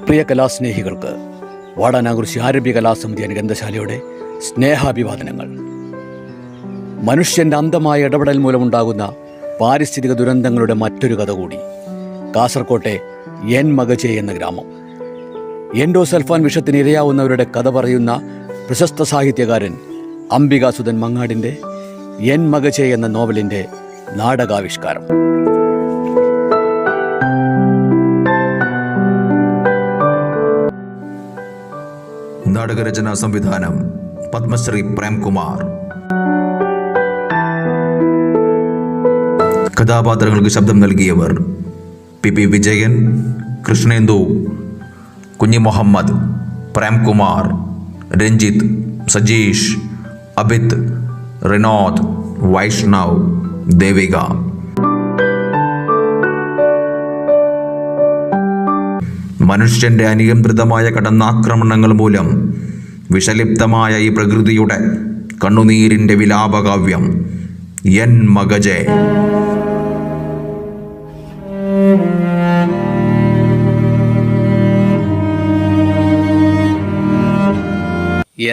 പ്രിയ കലാസ്നേഹികൾക്ക് വാടാനാകുറിശി ആരംഭ്യ കലാസമിതി ഗ്രന്ഥശാലയുടെ സ്നേഹാഭിവാദനങ്ങൾ. മനുഷ്യൻ്റെ അന്ധമായ ഇടപെടൽ മൂലമുണ്ടാകുന്ന പാരിസ്ഥിതിക ദുരന്തങ്ങളുടെ മറ്റൊരു കഥ കൂടി. കാസർകോട്ടെ എൻ മകജെ എന്ന ഗ്രാമം. എൻഡോസൾഫാൻ വിഷത്തിന് ഇരയാവുന്നവരുടെ കഥ പറയുന്ന പ്രശസ്ത സാഹിത്യകാരൻ അംബികാസുധൻ മങ്ങാടിൻ്റെ എൻ മകജെ എന്ന നോവലിൻ്റെ നാടകാവിഷ്കാരം. നാടകരചനാ സംവിധാനം പത്മശ്രീ പ്രേംകുമാർ. കഥാപാത്രങ്ങൾക്ക് ശബ്ദം നൽകിയവർ പി വിജയൻ, കൃഷ്ണേന്ദു, കുഞ്ഞി മുഹമ്മദ്, പ്രേംകുമാർ, രഞ്ജിത്ത്, സജീഷ്, അബിത്, റിനോദ്, വൈഷ്ണവ്, ദേവിക. മനുഷ്യന്റെ അനിയന്ത്രിതമായ കടന്നാക്രമണങ്ങൾ മൂലം വിഷലിപ്തമായ ഈ പ്രകൃതിയുടെ കണ്ണുനീരിന്റെ വിലാപകാവ്യം എൻ മകജെ.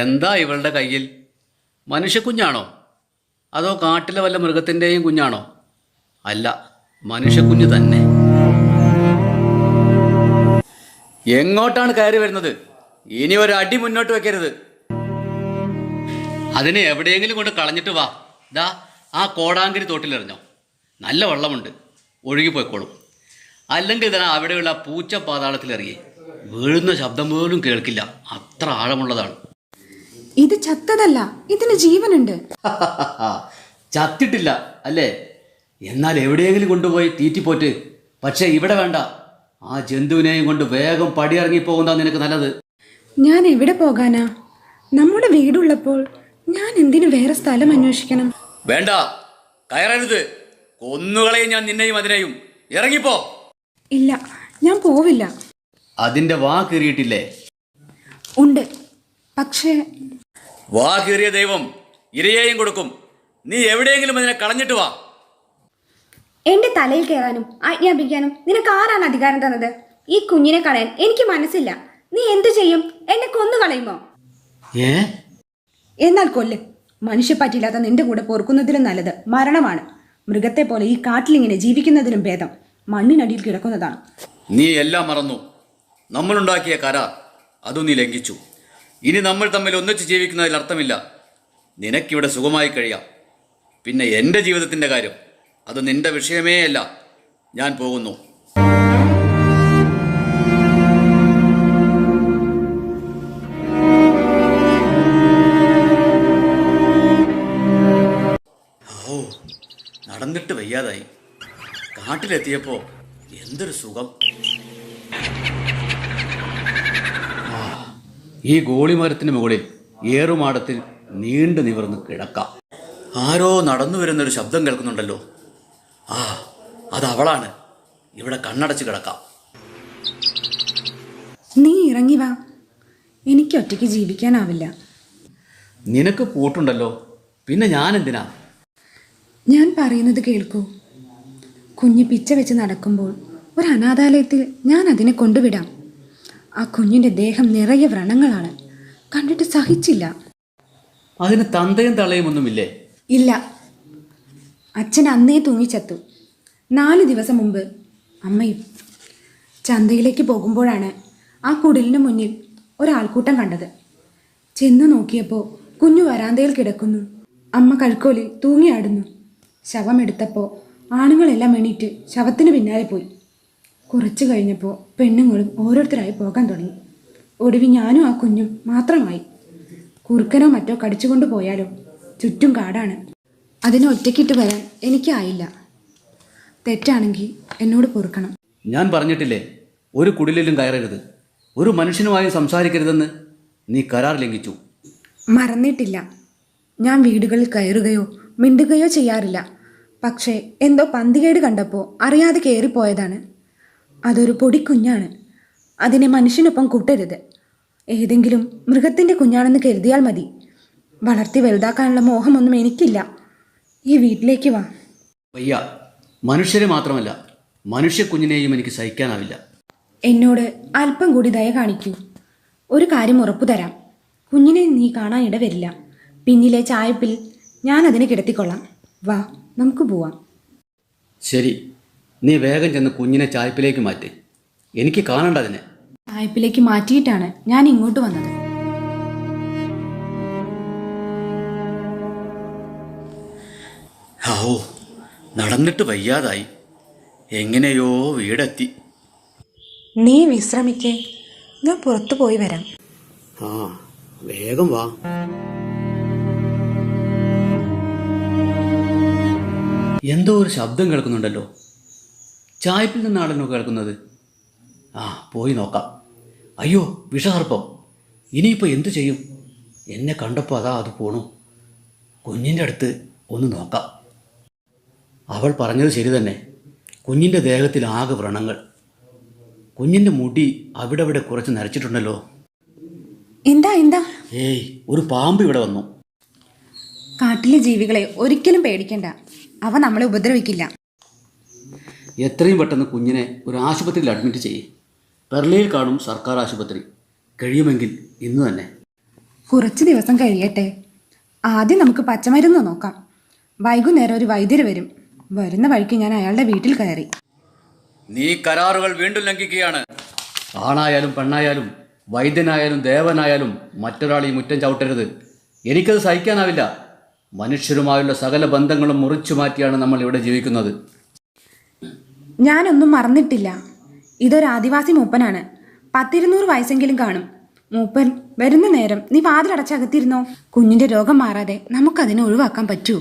എന്താ ഇവളുടെ കയ്യിൽ? മനുഷ്യക്കുഞ്ഞാണോ അതോ കാട്ടിലെ വല്ല മൃഗത്തിൻ്റെയും കുഞ്ഞാണോ? അല്ല, മനുഷ്യക്കുഞ്ഞ് തന്നെ. എങ്ങോട്ടാണ് കയറി വരുന്നത്? ഇനി ഒരു അടി മുന്നോട്ട് വെക്കരുത്. അതിനെ എവിടെയെങ്കിലും കൊണ്ട് കളഞ്ഞിട്ട് വാ. ദാ ആ കോടാങ്കിരി തോട്ടിലെറിഞ്ഞോ, നല്ല വെള്ളമുണ്ട്, ഒഴുകിപ്പോയിക്കോളും. അല്ലെങ്കിൽ ഇതാ അവിടെയുള്ള പൂച്ച പാതാളത്തിലെറിയേ, വീഴുന്ന ശബ്ദം പോലും കേൾക്കില്ല, അത്ര ആഴമുള്ളതാണ്. ഇത് ചത്തതല്ല, ഇതിന് ജീവനുണ്ട്. ചത്തിട്ടില്ല അല്ലേ? എന്നാൽ എവിടെയെങ്കിലും കൊണ്ടുപോയി തീറ്റിപ്പോറ്റ്. പക്ഷേ ഇവിടെ വേണ്ട. ആ ജന്തുവിനെയും കൊണ്ട് വേഗം പടിയിറങ്ങിപ്പോകുന്നതാ നിനക്ക് നല്ലത്. ഞാൻ എവിടെ പോകാനാ? നമ്മുടെ വീടുള്ളപ്പോൾ ഞാൻ എന്തിനു വേറെ സ്ഥലം അന്വേഷിക്കണം? വേണ്ട, കയറരുത്. കൊന്നുകളയും ഞാൻ നിന്നെയും അതിനെയും. ഇറങ്ങിപ്പോ. ഇല്ല, ഞാൻ പോവില്ല. അതിന്റെ വാ കീറിയിട്ടില്ലേ? ഉണ്ട്, പക്ഷേ വാ കീറിയ ദൈവം ഇരയെയും കൊടുക്കും. നീ എവിടെയെങ്കിലും അതിനെ കളഞ്ഞിട്ട് വാ. എന്റെ തലയിൽ കയറാനും ആജ്ഞാപിക്കാനും നിനക്ക് ആരാണ് അധികാരം തന്നത്? ഈ കുഞ്ഞിനെ കളയാൻ എനിക്ക് മനസ്സില്ല. നീ എന്തു ചെയ്യും? എന്നെ കൊന്നു കളയുമോ? എന്നാൽ കൊല്ല്. മനുഷ്യപ്പറ്റില്ലാത്ത നിന്റെ കൂടെ പൊറുക്കുന്നതിലും നല്ലത് മരണമാണ്. മൃഗത്തെ പോലെ ഈ കാട്ടിലിങ്ങനെ ജീവിക്കുന്നതിലും ഭേദം മണ്ണിനടിയിൽ കിടക്കുന്നതാണ്. നീ എല്ലാം മറന്നു. നമ്മളുണ്ടാക്കിയ കരാർ അതും നീ ലംഘിച്ചു. ഇനി നമ്മൾ തമ്മിൽ ഒന്നിച്ച് ജീവിക്കുന്നതിൽ അർത്ഥമില്ല. നിനക്കിവിടെ സുഖമായി കഴിയാം. പിന്നെ എൻ്റെ ജീവിതത്തിൻ്റെ കാര്യം അത് നിന്റെ വിഷയമേ അല്ല. ഞാൻ പോകുന്നു. ഓ, നടന്നിട്ട് വയ്യാതായി. കാട്ടിലെത്തിയപ്പോൾ എന്തൊരു സുഖം. ഈ ഗോളിമരത്തിന് മുകളിൽ ഏറുമാടത്തിൽ നീണ്ടു നിവർന്ന് കിടക്കാം. ആരോ നടന്നു വരുന്നൊരു ശബ്ദം കേൾക്കുന്നുണ്ടല്ലോ. ആ, അതവളാണ്. ഇവിടെ കണ്ണടച്ച് കിടക്കാം. നീ ഇറങ്ങി വാ. എനിക്ക് ഒറ്റയ്ക്ക് ജീവിക്കാനാവില്ല. നിനക്ക് പൂട്ടുണ്ടല്ലോ, പിന്നെ ഞാൻ എന്തിനാ? ഞാൻ പറയുന്നത് കേൾക്കൂ. കുഞ്ഞ് പിച്ച വെച്ച് നടക്കുമ്പോൾ ഒരു അനാഥാലയത്തിൽ ഞാൻ അതിനെ കൊണ്ടുവിടാം. ആ കുഞ്ഞിൻ്റെ ദേഹം നിറയെ വ്രണങ്ങളാണ്. കണ്ടിട്ട് സഹിച്ചില്ല. അതിന് തന്തയും തള്ളയും ഒന്നുമില്ലേ? ഇല്ല, അച്ഛൻ അന്നേ തൂങ്ങിച്ചത്തു. 4 ദിവസം മുമ്പ് അമ്മയും. ചന്തയിലേക്ക് പോകുമ്പോഴാണ് ആ കുടിലിന് മുന്നിൽ ഒരാൾക്കൂട്ടം കണ്ടത്. ചെന്നു നോക്കിയപ്പോൾ കുഞ്ഞു വരാന്തയിൽ കിടക്കുന്നു. അമ്മ കഴുക്കോലിൽ തൂങ്ങിയാടുന്നു. ശവമെടുത്തപ്പോൾ ആണുങ്ങളെല്ലാം എണീറ്റ് ശവത്തിന് പിന്നാലെ പോയി. കുറച്ചു കഴിഞ്ഞപ്പോൾ പെണ്ണുങ്ങളും ഓരോരുത്തരായി പോകാൻ തുടങ്ങി. ഒടുവിൽ ഞാനും ആ കുഞ്ഞും മാത്രമായി. കുറുക്കനോ മറ്റോ കടിച്ചുകൊണ്ട് പോയാലോ? ചുറ്റും കാടാണ്. അതിനെ ഒറ്റയ്ക്കിട്ട് വരാൻ എനിക്കായില്ല. തെറ്റാണെങ്കിൽ എന്നോട് പൊറുക്കണം. ഞാൻ പറഞ്ഞിട്ടില്ലേ ഒരു കുടിലിലും കയറരുത്, ഒരു മനുഷ്യനുമായും സംസാരിക്കരുതെന്ന്? നീ കരാർ ലംഘിച്ചു. മറന്നിട്ടില്ല. ഞാൻ വീടുകളിൽ കയറുകയോ മിണ്ടുകയോ ചെയ്യാറില്ല. പക്ഷേ എന്തോ പന്തികേട് കണ്ടപ്പോൾ അറിയാതെ കയറിപ്പോയതാണ്. അതൊരു പൊടിക്കുഞ്ഞാണ്. അതിനെ മനുഷ്യനൊപ്പം കൂട്ടരുത്. ഏതെങ്കിലും മൃഗത്തിൻ്റെ കുഞ്ഞാണെന്ന് കരുതിയാൽ മതി. വളർത്തി വലുതാക്കാനുള്ള മോഹമൊന്നും എനിക്കില്ല. ഈ വീട്ടിലേക്ക് വാ. വയ്യ. മനുഷ്യരെ മാത്രമല്ല, മനുഷ്യക്കുഞ്ഞിനെയും എനിക്ക് സഹിക്കാനാവില്ല. എന്നോട് അല്പം കൂടി ദയ കാണിക്കൂ. ഒരു കാര്യം ഉറപ്പു തരാം, കുഞ്ഞിനെ നീ കാണാൻ ഇടവരില്ല. പിന്നിലെ ചായപ്പിൽ ഞാൻ അതിനെ കിടത്തിക്കൊള്ളാം. വാ, നമുക്ക് പോവാം. ശരി, നീ വേഗം ചെന്ന് കുഞ്ഞിനെ ചായ്പിലേക്ക് മാറ്റ്. എനിക്ക് കാണണ്ട അതിനെ. ചായപ്പിലേക്ക് മാറ്റിയിട്ടാണ് ഞാൻ ഇങ്ങോട്ട് വന്നത്. ഓ, നടന്നിട്ട് വയ്യാതായി. എങ്ങനെയോ വീടെത്തി. നീ വിശ്രമിക്കേ, ഞാൻ പുറത്തു പോയി വരാം. ആ, വേഗം വാ. എന്തോ ഒരു ശബ്ദം കേൾക്കുന്നുണ്ടല്ലോ. ചായപ്പിൽ നിന്നാണല്ലോ കേൾക്കുന്നത്. ആ, പോയി നോക്കാം. അയ്യോ, വിഷസർപ്പം. ഇനിയിപ്പോൾ എന്തു ചെയ്യും? എന്നെ കണ്ടപ്പോൾ അത് പോണു. കുഞ്ഞിൻ്റെ അടുത്ത് ഒന്ന് നോക്കാം. അവൾ പറഞ്ഞത് ശരി തന്നെ. കുഞ്ഞിൻ്റെ ദേഹത്തിൽ ആകെ വ്രണങ്ങൾ. കുഞ്ഞിൻ്റെ മുടി അവിടെ കുറച്ച് നരച്ചിട്ടുണ്ടല്ലോ. എന്താ എന്താ? ഏയ്, ഒരു പാമ്പ് ഇവിടെ വന്നു. കാട്ടിലെ ജീവികളെ ഒരിക്കലും പേടിക്കണ്ട, അവ നമ്മളെ ഉപദ്രവിക്കില്ല. എത്രയും പെട്ടെന്ന് കുഞ്ഞിനെ ഒരു ആശുപത്രിയിൽ അഡ്മിറ്റ് ചെയ്യേ. പെർലയിൽ കാണും സർക്കാർ ആശുപത്രി. കഴിയുമെങ്കിൽ ഇന്ന് തന്നെ. കുറച്ച് ദിവസം കഴിയട്ടെ. ആദ്യം നമുക്ക് പച്ചമരുന്ന് നോക്കാം. വൈകുന്നേരം ഒരു വൈദ്യര് വരും. വരുന്ന വഴിക്ക് ഞാൻ അയാളുടെ വീട്ടിൽ കയറി. നീ കരാറുകൾ വീണ്ടും ലംഘിക്കുകയാണ്. ആണായാലും പെണ്ണായാലും വൈദ്യനായാലും ദേവനായാലും മറ്റൊരാൾ ഈ മുറ്റം ചവിട്ടരുത്. എനിക്കത് സഹിക്കാനാവില്ല. മനുഷ്യരുമായുള്ള സകല ബന്ധങ്ങളും മുറിച്ചു മാറ്റിയാണ് നമ്മൾ ഇവിടെ ജീവിക്കുന്നത്. ഞാനൊന്നും മറന്നിട്ടില്ല. ഇതൊരു ആദിവാസി മൂപ്പനാണ്. 10-200 വയസ്സെങ്കിലും കാണും. മൂപ്പൻ വരുന്ന നേരം നീ വാതിലടച്ചകത്തിരുന്നോ. കുഞ്ഞിന്റെ രോഗം മാറാതെ നമുക്കതിനെ ഒഴിവാക്കാൻ പറ്റൂ.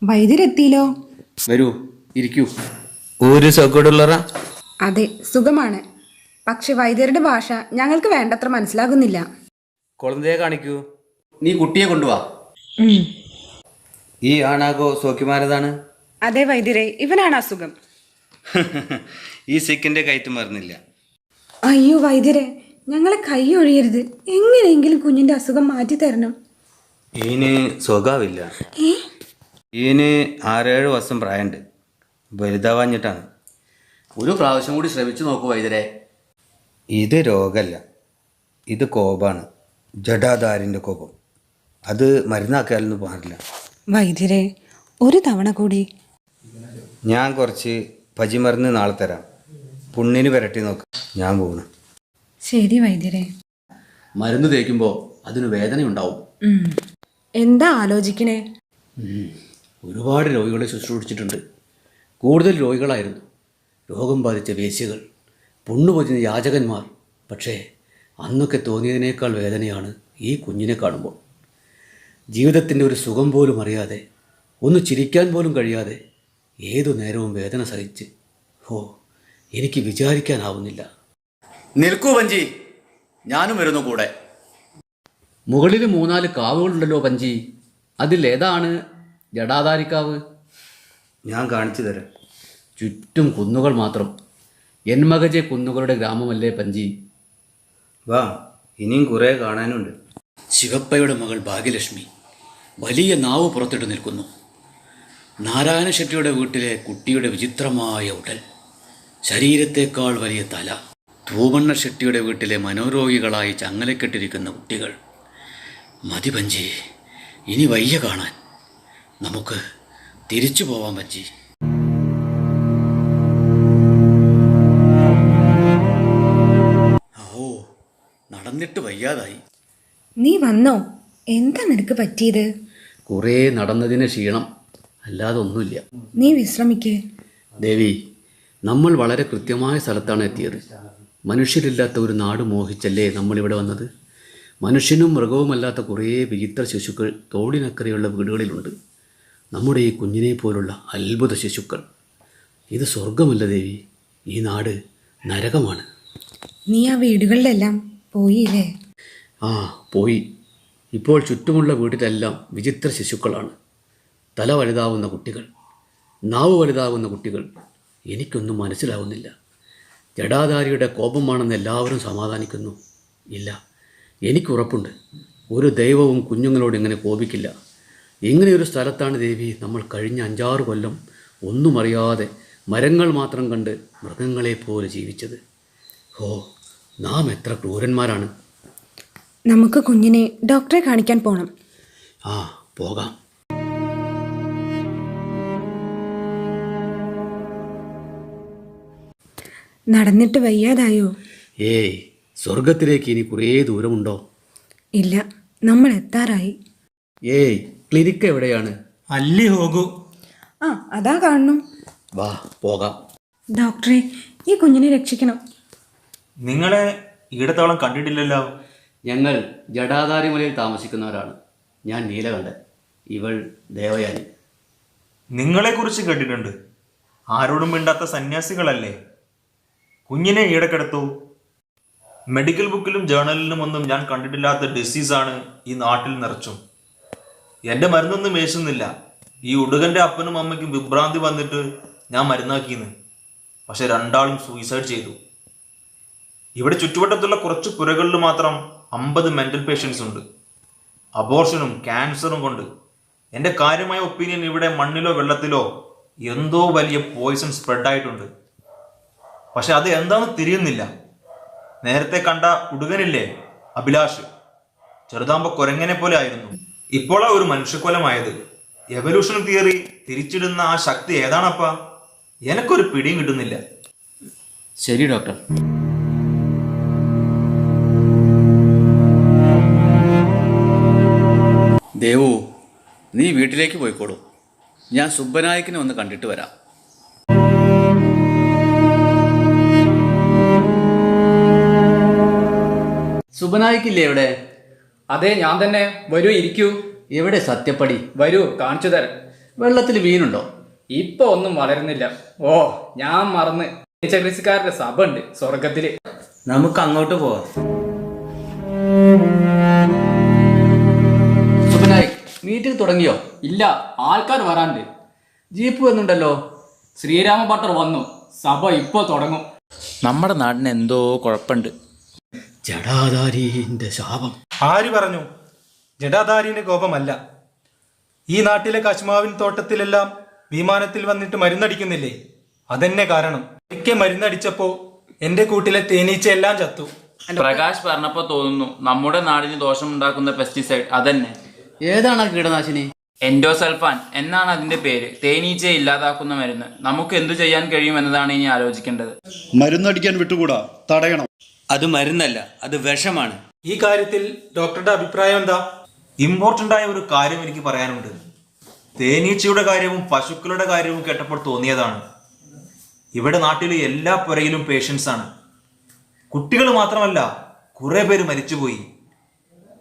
വൈദ്യരെത്തിയില്ലോ. വരൂ, ഇരിക്കൂ. ഒരു സുഖമുള്ളറ? അതെ, സുഖമാണ്. പക്ഷെ വൈദ്യരുടെ ഭാഷ ഞങ്ങൾക്ക് വേണ്ടത്ര മനസ്സിലാകുന്നില്ല. കുളന്തയെ കാണിക്കൂ. നീ കുട്ടിയെ കൊണ്ടുവാ. ഈ ആണാകോ സോക്കിമാരതാണ്? അതെ വൈദ്യരെ, ഇവനാണ് അസുഖം. ഈ സിക്കിന്റെ കയറ്റം മറന്നില്ല. അയ്യോ വൈദ്യരെ, ഞങ്ങളെ കൈ ഒഴിയരുത്. എങ്ങനെയെങ്കിലും കുഞ്ഞിന്റെ അസുഖം മാറ്റി തരണം. ഈന് സുഖാവില്ല. ഈന് 6-7 വർഷം പ്രായമുണ്ട്. വലുതാവാഞ്ഞിട്ടാണ്. ഒരു പ്രാവശ്യം കൂടി ശ്രമിച്ചു നോക്കൂ വൈദ്യരെ. ഇത് രോഗമല്ല, ഇത് കോപാണ്. ജഡാധാരിൻ്റെ കോപം. അത് മരുന്നാക്കിയാലൊന്നും പാടില്ല. വൈദ്യരെ, ഒരു തവണ കൂടി. ഞാൻ കുറച്ച് പജിമരുന്ന് നാളെ തരാം. പുണ്ണിന് പുരട്ടി നോക്കാം. ഞാൻ പോകണം. ശരി വൈദ്യരെ. മരുന്ന് തേക്കുമ്പോൾ അതിന് വേദനയുണ്ടാവും. എന്താ ആലോചിക്കണേ? ഒരുപാട് രോഗികളെ ശുശ്രൂഷിച്ചിട്ടുണ്ട്. കൂടുതൽ രോഗികളായിരുന്നു. രോഗം ബാധിച്ച വേശ്യകൾ, പുണ്ണുപൊതിഞ്ഞ യാചകന്മാർ. പക്ഷേ അന്നൊക്കെ തോന്നിയതിനേക്കാൾ വേദനയാണ് ഈ കുഞ്ഞിനെ കാണുമ്പോൾ. ജീവിതത്തിൻ്റെ ഒരു സുഖം പോലും അറിയാതെ, ഒന്ന് ചിരിക്കാൻ പോലും കഴിയാതെ ഏതു നേരവും വേദന സഹിച്ച്. എനിക്ക് വിചാരിക്കാനാവുന്നില്ല. നിൽക്കൂ പഞ്ചി, ഞാനും വരുന്നു കൂടെ. മുകളിൽ 3-4 കാവുകളുണ്ടല്ലോ പഞ്ചി. അതിലേതാണ് ജടാധാരിക്കാവ്? ഞാൻ കാണിച്ചു തരാം. ചുറ്റും കുന്നുകൾ മാത്രം. എൻമകജെ കുന്നുകളുടെ ഗ്രാമമല്ലേ പഞ്ചി? വാ, ഇനിയും കുറേ കാണാനുണ്ട്. ശിവപ്പയുടെ മകൾ ഭാഗ്യലക്ഷ്മി വലിയ നാവ് പുറത്തിട്ട് നിൽക്കുന്നു. നാരായണ ഷെട്ടിയുടെ വീട്ടിലെ കുട്ടിയുടെ വിചിത്രമായ ഉടൽ, ശരീരത്തേക്കാൾ വലിയ തല. തൂമണ്ണ ഷെട്ടിയുടെ വീട്ടിലെ മനോരോഗികളായി ചങ്ങലക്കെട്ടിരിക്കുന്ന കുട്ടികൾ. മതി പഞ്ചി, ഇനി വയ്യ കാണാൻ. നമുക്ക് തിരിച്ചു പോവാൻ പഞ്ചി. നടന്നിട്ട് വയ്യാതായി. നീ വന്നോ? എന്താ നിനക്ക് പറ്റിയത്? കുറേ നടന്നതിന് ക്ഷീണം, അല്ലാതെ ഒന്നുമില്ല. നീ വിശ്രമിക്ക്. ദേവി, നമ്മൾ വളരെ കൃത്യമായ സ്ഥലത്താണ് എത്തിയത്. മനുഷ്യരില്ലാത്ത ഒരു നാട് മോഹിച്ചല്ലേ നമ്മളിവിടെ വന്നത്. മനുഷ്യനും മൃഗവുമല്ലാത്ത കുറേ വിചിത്ര ശിശുക്കൾ തോടിനക്കരെയുള്ള വീടുകളിലുണ്ട്. നമ്മുടെ ഈ കുഞ്ഞിനെ പോലുള്ള അത്ഭുത ശിശുക്കൾ. ഇത് സ്വർഗമല്ല ദേവി, ഈ നാട് നരകമാണ്. നീ ആ വീടുകളിലെല്ലാം പോയില്ലേ? പോയി. ഇപ്പോൾ ചുറ്റുമുള്ള വീട്ടിലെല്ലാം വിചിത്ര ശിശുക്കളാണ്. തല വലുതാവുന്ന കുട്ടികൾ, നാവ് വലുതാവുന്ന കുട്ടികൾ. എനിക്കൊന്നും മനസ്സിലാവുന്നില്ല. ജടാധാരിയുടെ കോപമാണെന്ന് എല്ലാവരും സമാധാനിക്കുന്നു. ഇല്ല, എനിക്കുറപ്പുണ്ട്, ഒരു ദൈവവും കുഞ്ഞുങ്ങളോട് ഇങ്ങനെ കോപിക്കില്ല. ഇങ്ങനെയൊരു സ്ഥലത്താണ് ദേവി നമ്മൾ കഴിഞ്ഞ 5-6 കൊല്ലം ഒന്നും അറിയാതെ മരങ്ങൾ മാത്രം കണ്ട് മൃഗങ്ങളെപ്പോലെ ജീവിച്ചത്. ഓ, നാം എത്ര ക്രൂരന്മാരാണ്. നമുക്ക് കുഞ്ഞിനെ ഡോക്ടറെ കാണിക്കാൻ പോണം. ആ, പോകാം. നടന്നിട്ട് വയ്യാതായോ? ഏയ്, സ്വർഗത്തിലേക്ക് ഇനി കുറേ ദൂരമുണ്ടോ? ഇല്ല, നമ്മൾ എത്താറായി. ഏയ്, ക്ലിനിക്ക് എവിടെയാണ്? ಅಲ್ಲಿ ಹೋಗು. ആ, അതാ കാണുന്നു. വാ, പോകാം. ഡോക്ടറെ, ഈ കുഞ്ഞിനെ രക്ഷിക്കണം. നിങ്ങളെ ഈടത്തോളം കണ്ടിട്ടില്ലല്ലോ. ഞങ്ങൾ ജടാധാരിമലയിൽ താമസിക്കുന്നവരാണ്. ഞാൻ നീലകണ്ഠൻ, ഇവൾ ദേവയാനി. നിങ്ങളെക്കുറിച്ച് കേട്ടിട്ടുണ്ട്. ആരോടും മിണ്ടാത്ത സന്യാസികളല്ലേ. കുഞ്ഞിനെ ഈടക്കെടുത്തു. മെഡിക്കൽ ബുക്കിലും ജേർണലിലും ഒന്നും ഞാൻ കണ്ടിട്ടില്ലാത്ത ഡിസീസാണ് ഈ നാട്ടിൽ നിറച്ചും. എൻ്റെ മരുന്നൊന്നും മേശുന്നില്ല. ഈ ഉടുകൻ്റെ അപ്പനും അമ്മയ്ക്കും വിഭ്രാന്തി വന്നിട്ട് ഞാൻ മരുന്നാക്കിയെന്ന്. പക്ഷെ രണ്ടാളും സൂയിസൈഡ് ചെയ്തു. ഇവിടെ ചുറ്റുവട്ടത്തുള്ള കുറച്ച് പുരകളിൽ മാത്രം 50 മെൻ്റൽ പേഷ്യൻസ് ഉണ്ട്. അബോർഷനും ക്യാൻസറും കൊണ്ട്. എൻ്റെ കാര്യമായ ഒപ്പീനിയൻ, ഇവിടെ മണ്ണിലോ വെള്ളത്തിലോ എന്തോ വലിയ പോയിസൺ സ്പ്രെഡായിട്ടുണ്ട്. പക്ഷെ അത് എന്താണെന്ന് തിരിയുന്നില്ല. നേരത്തെ കണ്ട ഉടുകനില്ലേ, അഭിലാഷ്, ചെറുതാകുമ്പോൾ കുരങ്ങനെ പോലെ ആയിരുന്നു. ഇപ്പോഴാ ഒരു മനുഷ്യക്കൊലമായത്. എവല്യൂഷൻ തിയറി തിരിച്ചിടുന്ന ആ ശക്തി ഏതാണപ്പാ? എനക്കൊരു പിടിയും കിട്ടുന്നില്ല. ശരി ഡോക്ടർ. ദേവു, നീ വീട്ടിലേക്ക് പോയിക്കോളൂ. ഞാൻ സുബ്ബനായക്കിനെ ഒന്ന് കണ്ടിട്ട് വരാം. സുബ്ബനായിക്കില്ലേ എവിടെ? അതെ, ഞാൻ തന്നെ. വരൂ, ഇരിക്കൂ. എവിടെ സത്യപ്പടി? വരൂ, കാണിച്ചു തരാം. വെള്ളത്തിൽ മീനുണ്ടോ? ഇപ്പൊ ഒന്നും വളരുന്നില്ല. ഓ, ഞാൻ മറന്ന്. ചികിത്സക്കാരുടെ സഭ ഉണ്ട് സ്വർഗത്തില്. നമുക്ക് അങ്ങോട്ട് പോവാം. സുബ്ബനായിക്, മീറ്റിംഗ് തുടങ്ങിയോ? ഇല്ല, ആൾക്കാർ വരാണ്ട്. ജീപ്പ് വന്നുണ്ടല്ലോ. ശ്രീരാമ ഭട്ടർ വന്നു. സഭ ഇപ്പൊ തുടങ്ങും. നമ്മുടെ നാടിന് എന്തോ കുഴപ്പമുണ്ട്. ജടാധാരിന്റെ ശാപം. ആര് പറഞ്ഞു? ജടാധാരിന്റെ കോപമല്ല. ഈ നാട്ടിലെ കശ്മാവിൻ തോട്ടത്തിലെല്ലാം വിമാനത്തിൽ വന്നിട്ട് മരുന്നടിക്കുന്നില്ലേ, അതെന്നെ കാരണം. എനിക്ക് മരുന്നടിച്ചപ്പോ എന്റെ കൂട്ടിലെ തേനീച്ചയെല്ലാം ചത്തു. പ്രകാശ് പറഞ്ഞപ്പോ തോന്നുന്നു നമ്മുടെ നാടിന് ദോഷമുണ്ടാക്കുന്ന പെസ്റ്റിസൈഡ് അതന്നെ. ഏതാണ് ആ കീടനാശിനി? എൻഡോസൾഫാൻ എന്നാണ് അതിന്റെ പേര്. തേനീച്ചയെ ഇല്ലാതാക്കുന്ന മരുന്ന്. നമുക്ക് എന്തു ചെയ്യാൻ കഴിയും എന്നതാണ് ഇനി ആലോചിക്കേണ്ടത്. മരുന്നടിക്കാൻ വിട്ടുകൂടാ, തടയണം. അത് മരുന്നല്ല, അത് വിഷമാണ്. ഈ കാര്യത്തിൽ ഡോക്ടറുടെ അഭിപ്രായം എന്താ? ഇമ്പോർട്ടൻ്റ് ആയ ഒരു കാര്യം എനിക്ക് പറയാനുണ്ട്. തേനീച്ചയുടെ കാര്യവും പശുക്കളുടെ കാര്യവും കേട്ടപ്പോൾ തോന്നിയതാണ്. ഇവിടെ നാട്ടിലെ എല്ലാ പുരയിലും പേഷ്യൻസ് ആണ്. കുട്ടികൾ മാത്രമല്ല, കുറെ പേര് മരിച്ചുപോയി.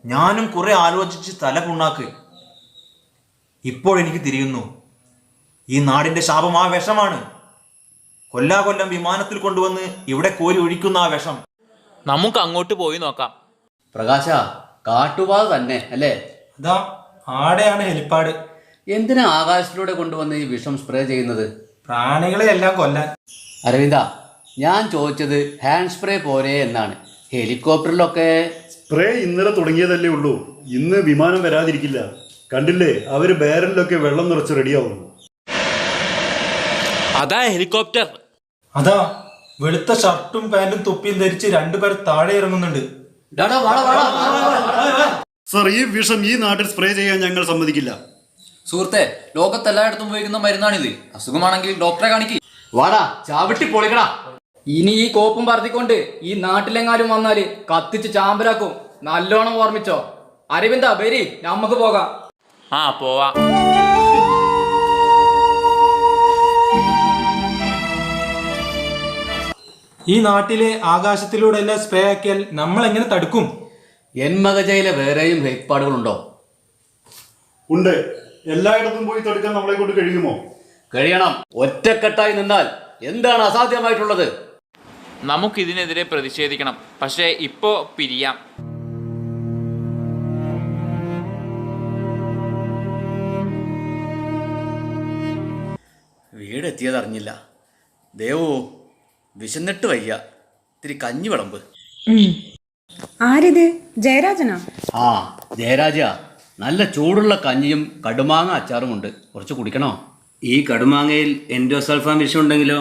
ഞാനും കുറെ ആലോചിച്ച് തല പുണ്ണാക്ക്. ഇപ്പോഴെനിക്ക് തിരിയുന്നു, ഈ നാടിന്റെ ശാപം ആ വിഷമാണ്. കൊല്ലാകൊല്ലം വിമാനത്തിൽ കൊണ്ടുവന്ന് ഇവിടെ കോരി ഒഴിക്കുന്ന ആ വിഷം. നമുക്ക് അങ്ങോട്ട് പോയി നോക്കാം. പ്രകാശ, കാട്ടുപാത തന്നെ അല്ലേ? അതാ ആടെയാണ് ഹെലിപ്പാഡ്. എന്തിനാ ആകാശത്തിലൂടെ കൊണ്ടുവന്ന് ഈ വിഷം സ്പ്രേ ചെയ്യുന്നത്? പ്രാണികളെ എല്ലാം കൊല്ലാൻ. അരവിന്ദ, ഞാൻ ചോദിച്ചത് ഹാൻഡ് സ്പ്രേ പോരെ എന്നാണ്. ഹെലികോപ്റ്ററിലൊക്കെ സ്പ്രേ ഇന്നലെ തുടങ്ങിയതല്ലേ ഉള്ളൂ, ഇന്ന് വിമാനം വരാതിരിക്കില്ല. കണ്ടില്ലേ, അവര് ബാരലിലൊക്കെ വെള്ളം നിറച്ച് റെഡിയാവുന്നു. അതാ ഹെലികോപ്റ്റർ. അതാ വെളുത്ത ഷർട്ടും പാന്റും തൊപ്പിയും ധരിച്ച് രണ്ടുപേർ താഴെ ഇറങ്ങുന്നുണ്ട്. സർ, ഈ വിഷം ഈ നാട്ടിൽ സ്പ്രേ ചെയ്യാൻ ഞങ്ങൾ സമ്മതിക്കില്ല. സുഹൃത്തെ, ലോകത്തെല്ലായിടത്തും ഉപയോഗിക്കുന്ന മരുന്നാണിത്. അസുഖമാണെങ്കിൽ ഡോക്ടറെ കാണിക്ക്. വാടാ, ചാവിട്ടി പൊളിക്കടാ. ഇനി ഈ കോപ്പും പറത്തിക്കൊണ്ട് ഈ നാട്ടിലെങ്ങാനും വന്നാല് കത്തിച്ച് ചാമ്പലാക്കും. നല്ലോണം ഓർമ്മിച്ചോ. അരവിന്ദ, വരി, നമുക്ക് പോകാം. ആ, പോവാ. ഈ നാട്ടിലെ ആകാശത്തിലൂടെ എല്ലാം സ്പ്രേ ആക്കിയാൽ നമ്മൾ എങ്ങനെ തടുക്കും? എൻമകജയിലെ വേറെയും ഹെൽപ്പാടുകളുണ്ടോ? ഉണ്ട്. എല്ലായിടത്തും പോയി തടുക്കാൻ നമ്മളെ കൊണ്ട് കഴിയുമോ? കഴിയണം. ഒറ്റക്കെട്ടായി നിന്നാൽ എന്താണ് അസാധ്യമായിട്ടുള്ളത്? നമുക്കിതിനെതിരെ പ്രതിഷേധിക്കണം. പക്ഷേ ഇപ്പോ പിരിയാം. വീടെത്തിയതറിഞ്ഞില്ല. ദേവു, വിശന്നിട്ട് വയ്യ. ഇത്തിരി കഞ്ഞി വിളമ്പ്. ആരിത്? ജയരാജനാ? ആ, ജയരാജ, നല്ല ചൂടുള്ള കഞ്ഞിയും കടുമാങ്ങ അച്ചാറുമുണ്ട്. കുറച്ച് കുടിക്കണോ? ഈ കടുമാങ്ങയിൽ എൻഡോസൾഫാൻ വിഷമുണ്ടെങ്കിലോ?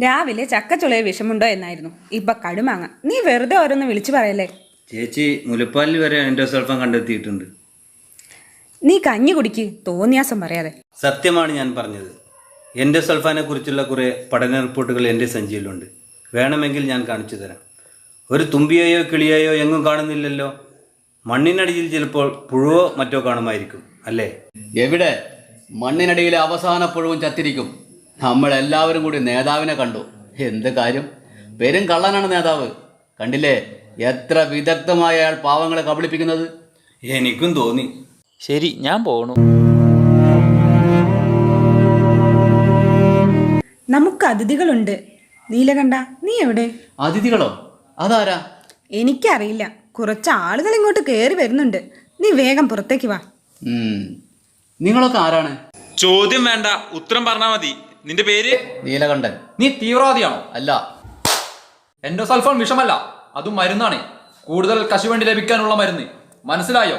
രാവിലെ ചക്കച്ചുളയെ വിഷമുണ്ടോ എന്നായിരുന്നു, ഇപ്പൊ കടുമാങ്ങ. നീ വെറുതെ ഓരോന്ന് വിളിച്ചു പറയല്ലേ. ചേച്ചി മുലപ്പാലിൽ വരെ എൻഡോസൾഫാൻ കണ്ടെത്തിയിട്ടുണ്ട്. നീ കഞ്ഞി കുടിക്ക്, തോന്നിയാസം പറയാതെ. സത്യമാണ് ഞാൻ പറഞ്ഞത്. എൻഡോസൾഫാനെ കുറിച്ചുള്ള കുറേ പഠന റിപ്പോർട്ടുകൾ എൻ്റെ സഞ്ചിയിലുണ്ട്. വേണമെങ്കിൽ ഞാൻ കാണിച്ചു തരാം. ഒരു തുമ്പിയെയോ കിളിയെയോ എങ്ങും കാണുന്നില്ലല്ലോ. മണ്ണിനടിയിൽ ചിലപ്പോൾ പുഴുവോ മറ്റോ കാണുമായിരിക്കും, അല്ലേ? എവിടെ? മണ്ണിനടിയിലെ അവസാന പുഴുവും ചത്തിരിക്കും. നമ്മളെല്ലാവരും കൂടി നേതാവിനെ കണ്ടു. എന്ത് കാര്യം? പെരും കള്ളനാണ് നേതാവ്. കണ്ടില്ലേ എത്ര വിദഗ്ധമായ അയാൾ പാവങ്ങളെ കബളിപ്പിക്കുന്നത്? എനിക്കും തോന്നി. ശരി, ഞാൻ പോണു. നമുക്ക് അതിഥികളുണ്ട്. നീലകണ്ഠ, നീ എവിടെ? അതിഥികളോ? അതാരാ? എനിക്കറിയില്ല. കുറച്ച് ആളുകൾ ഇങ്ങോട്ട് കയറി വരുന്നുണ്ട്. നീ വേഗം പുറത്തേക്ക് വാ. നിങ്ങളൊക്കെ ആരാണ്? ചോദ്യം വേണ്ട, ഉത്തരം പറഞ്ഞാൽ മതി. നിന്റെ പേര്? നീലകണ്ഠൻ. നീ തീവ്രവാദിയാണോ? അല്ല. എൻഡോസൾഫാൻ വിഷമല്ല, അതും മരുന്നാണ്. കൂടുതൽ കശുവണ്ടി ലഭിക്കാനുള്ള മരുന്ന്. മനസ്സിലായോ?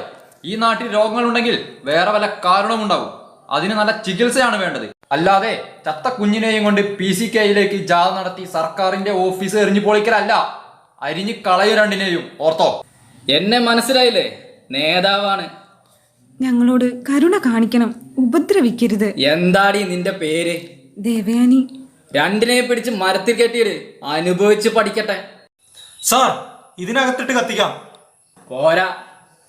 ഈ നാട്ടിൽ രോഗങ്ങളുണ്ടെങ്കിൽ വേറെ വല്ല കാരണവുമുണ്ടാകും. അതിന് നല്ല ചികിത്സയാണ് വേണ്ടത്. അല്ലാതെ ചത്ത കുഞ്ഞിനെയും കൊണ്ട് PCKയിലേക്ക് ജാഥ നടത്തി സർക്കാരിന്റെ ഓഫീസ് എറിഞ്ഞു പൊളിക്കലല്ല. അരിഞ്ഞു കളയു രണ്ടിനെയും, ഓർത്തോ? എന്നെ മനസ്സിലായില്ലേ? നേതാവാണ്. ഞങ്ങളോട് കരുണ കാണിക്കണം, ഉപദ്രവിക്കരുത്. എന്താടി നിന്റെ പേര്? ദേവയാനി. രണ്ടിനെ പിടിച്ച് മരത്തിൽ കെട്ടിയിട്, അനുഭവിച്ച് പഠിക്കട്ടെ. സാർ, ഇതിനകത്തിട്ട് കത്തിക്കാം. പോരാ,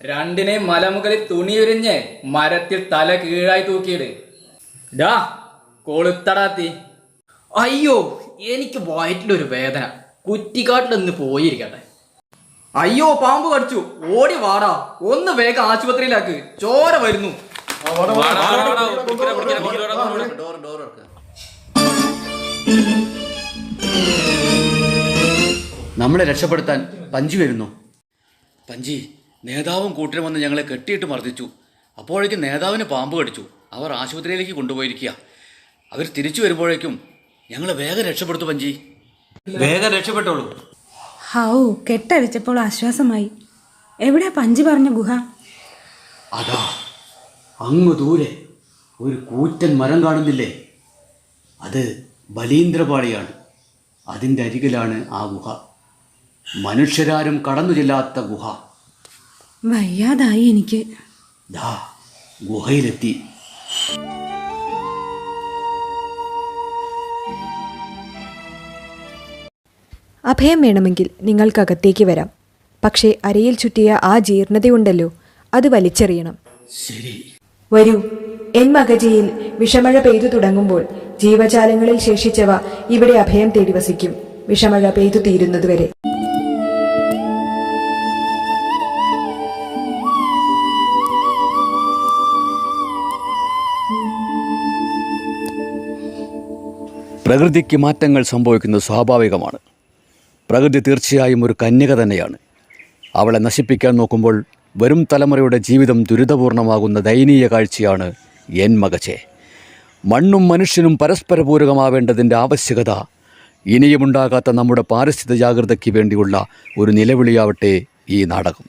രണ്ടിനെ മലമുകളിൽ തുണിയുരിഞ്ഞ് മരത്തിൽ തല കീഴായി തൂക്കിയിട്. ഡാ കൊളുത്തടാത്തി. അയ്യോ, എനിക്ക് വയറ്റിലൊരു വേദന. കുറ്റിക്കാട്ടിലൊന്ന് പോയിരിക്കട്ടെ. അയ്യോ, പാമ്പ് കടിച്ചു. ഓടി വാടാ, ഒന്ന് വേഗം ആശുപത്രിയിലാക്ക്, ചോര വരുന്നു. നമ്മളെ രക്ഷപ്പെടുത്താൻ പഞ്ചി വരുന്നു. പഞ്ചി, നേതാവും കൂട്ടരും വന്ന് ഞങ്ങളെ കെട്ടിയിട്ട് മർദ്ദിച്ചു. അപ്പോഴേക്കും നേതാവിന് പാമ്പ് കടിച്ചു. അവർ ആശുപത്രിയിലേക്ക് കൊണ്ടുപോയിരിക്കുക. അവർ തിരിച്ചു വരുമ്പോഴേക്കും ഞങ്ങളെ വേഗം രക്ഷപ്പെടുത്തു പഞ്ചി. വേഗം രക്ഷപ്പെട്ടോളൂ. ഹൗ, കെട്ടഴിച്ചപ്പോൾ ആശ്വാസമായി. എവിടെയാ പഞ്ചി പറഞ്ഞ ഗുഹ? അതാ അങ്ങ് ദൂരെ ഒരു കൂറ്റൻ മരം കാണുന്നില്ലേ? അത് ബലീന്ദ്രപാളിയാണ്. അതിൻ്റെ അരികിലാണ് ആ ഗുഹ. മനുഷ്യരാരും കടന്നു ചെല്ലാത്ത ഗുഹ. വയ്യാതായി എനിക്ക്. ദാ ഗുഹയിലെത്തി. അഭയം വേണമെങ്കിൽ നിങ്ങൾക്കകത്തേക്ക് വരാം. പക്ഷേ അരയിൽ ചുറ്റിയ ആ ജീർണതയുണ്ടല്ലോ, അത് വലിച്ചെറിയണം. ശരി, വരൂ. എൻ മഗജയിൽ വിഷമഴ പെയ്തു തുടങ്ങുമ്പോൾ ജീവജാലങ്ങളിൽ ശേഷിച്ചവ ഇവിടെ അഭയം തേടി വസിക്കും, വിഷമഴ പെയ്തു തീരുന്നതുവരെ. പ്രകൃതിക്ക് മാറ്റങ്ങൾ സംഭവിക്കുന്നത് സ്വാഭാവികമാണ്. പ്രകൃതി തീർച്ചയായും ഒരു കന്യക തന്നെയാണ്. അവളെ നശിപ്പിക്കാൻ നോക്കുമ്പോൾ വരും തലമുറയുടെ ജീവിതം ദുരിതപൂർണമാകുന്ന ദയനീയ കാഴ്ചയാണ് എൻ മഗജെ. മണ്ണും മനുഷ്യനും പരസ്പര പൂരകമാവേണ്ടതിൻ്റെ ആവശ്യകത ഇനിയുമുണ്ടാകാത്ത നമ്മുടെ പാരിസ്ഥിതിക ജാഗ്രതയ്ക്ക് വേണ്ടിയുള്ള ഒരു നിലവിളിയാവട്ടെ ഈ നാടകം.